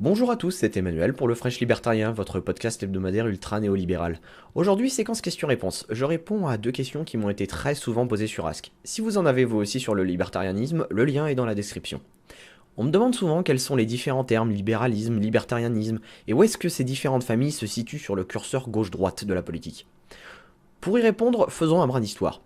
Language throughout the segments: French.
Bonjour à tous, c'est Emmanuel pour le Fresh Libertarien, votre podcast hebdomadaire ultra néolibéral. Aujourd'hui, séquence questions-réponses. Je réponds à deux questions qui m'ont été très souvent posées sur Ask. Si vous en avez vous aussi sur le libertarianisme, le lien est dans la description. On me demande souvent quels sont les différents termes libéralisme, libertarianisme, et où est-ce que ces différentes familles se situent sur le curseur gauche-droite de la politique. Pour y répondre, faisons un brin d'histoire.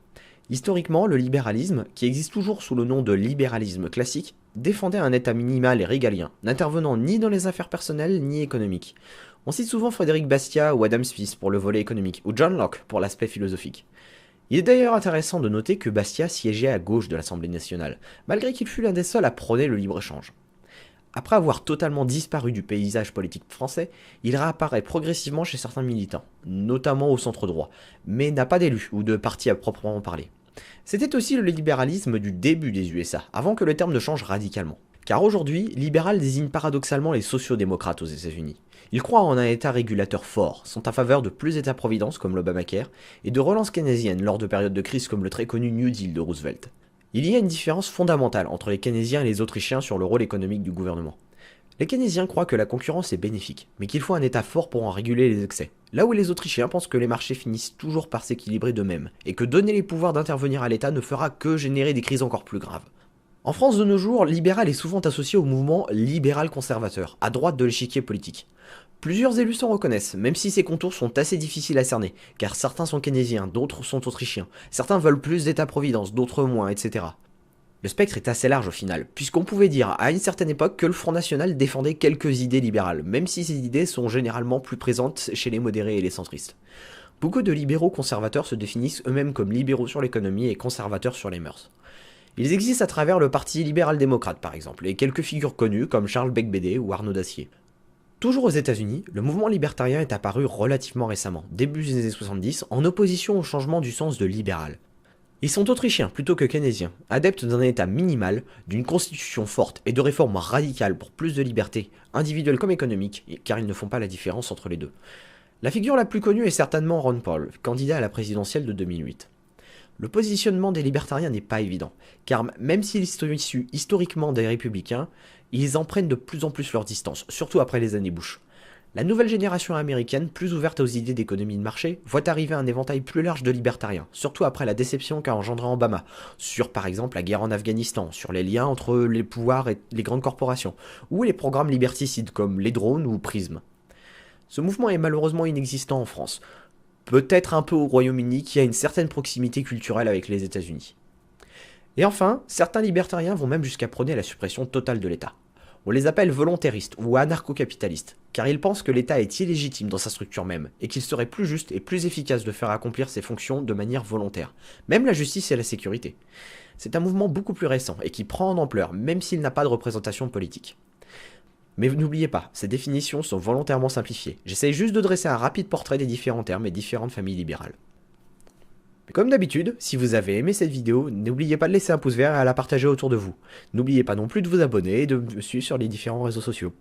Historiquement, le libéralisme, qui existe toujours sous le nom de libéralisme classique, défendait un état minimal et régalien, n'intervenant ni dans les affaires personnelles ni économiques. On cite souvent Frédéric Bastiat ou Adam Smith pour le volet économique, ou John Locke pour l'aspect philosophique. Il est d'ailleurs intéressant de noter que Bastiat siégeait à gauche de l'Assemblée nationale, malgré qu'il fut l'un des seuls à prôner le libre-échange. Après avoir totalement disparu du paysage politique français, il réapparaît progressivement chez certains militants, notamment au centre droit, mais n'a pas d'élu ou de parti à proprement parler. C'était aussi le libéralisme du début des USA, avant que le terme ne change radicalement. Car aujourd'hui, libéral désigne paradoxalement les sociodémocrates aux États-Unis. Ils croient en un État régulateur fort, sont à faveur de plus d'État-providence comme l'Obamacare, et de relance keynésienne lors de périodes de crise comme le très connu New Deal de Roosevelt. Il y a une différence fondamentale entre les keynésiens et les Autrichiens sur le rôle économique du gouvernement. Les keynésiens croient que la concurrence est bénéfique, mais qu'il faut un État fort pour en réguler les excès. Là où les Autrichiens pensent que les marchés finissent toujours par s'équilibrer d'eux-mêmes, et que donner les pouvoirs d'intervenir à l'État ne fera que générer des crises encore plus graves. En France de nos jours, libéral est souvent associé au mouvement libéral-conservateur, à droite de l'échiquier politique. Plusieurs élus s'en reconnaissent, même si ces contours sont assez difficiles à cerner, car certains sont keynésiens, d'autres sont autrichiens, certains veulent plus d'État-providence, d'autres moins, etc. Le spectre est assez large au final, puisqu'on pouvait dire à une certaine époque que le Front National défendait quelques idées libérales, même si ces idées sont généralement plus présentes chez les modérés et les centristes. Beaucoup de libéraux conservateurs se définissent eux-mêmes comme libéraux sur l'économie et conservateurs sur les mœurs. Ils existent à travers le Parti libéral-démocrate par exemple, et quelques figures connues comme Charles Becbédé ou Arnaud Dacier. Toujours aux États-Unis, le mouvement libertarien est apparu relativement récemment, début des années 70, en opposition au changement du sens de libéral. Ils sont autrichiens plutôt que keynésiens, adeptes d'un état minimal, d'une constitution forte et de réformes radicales pour plus de liberté, individuelle comme économique, car ils ne font pas la différence entre les deux. La figure la plus connue est certainement Ron Paul, candidat à la présidentielle de 2008. Le positionnement des libertariens n'est pas évident, car même s'ils sont issus historiquement des républicains, ils en prennent de plus en plus leur distance, surtout après les années Bush. La nouvelle génération américaine, plus ouverte aux idées d'économie de marché, voit arriver un éventail plus large de libertariens, surtout après la déception qu'a engendré Obama, sur par exemple la guerre en Afghanistan, sur les liens entre les pouvoirs et les grandes corporations, ou les programmes liberticides comme les drones ou Prism. Ce mouvement est malheureusement inexistant en France, peut-être un peu au Royaume-Uni qui a une certaine proximité culturelle avec les États-Unis. Et enfin, certains libertariens vont même jusqu'à prôner la suppression totale de l'État. On les appelle volontaristes ou anarcho-capitalistes, car ils pensent que l'État est illégitime dans sa structure même, et qu'il serait plus juste et plus efficace de faire accomplir ses fonctions de manière volontaire, même la justice et la sécurité. C'est un mouvement beaucoup plus récent et qui prend en ampleur, même s'il n'a pas de représentation politique. Mais n'oubliez pas, ces définitions sont volontairement simplifiées. J'essaye juste de dresser un rapide portrait des différents termes et différentes familles libérales. Comme d'habitude, si vous avez aimé cette vidéo, n'oubliez pas de laisser un pouce vert et à la partager autour de vous. N'oubliez pas non plus de vous abonner et de me suivre sur les différents réseaux sociaux.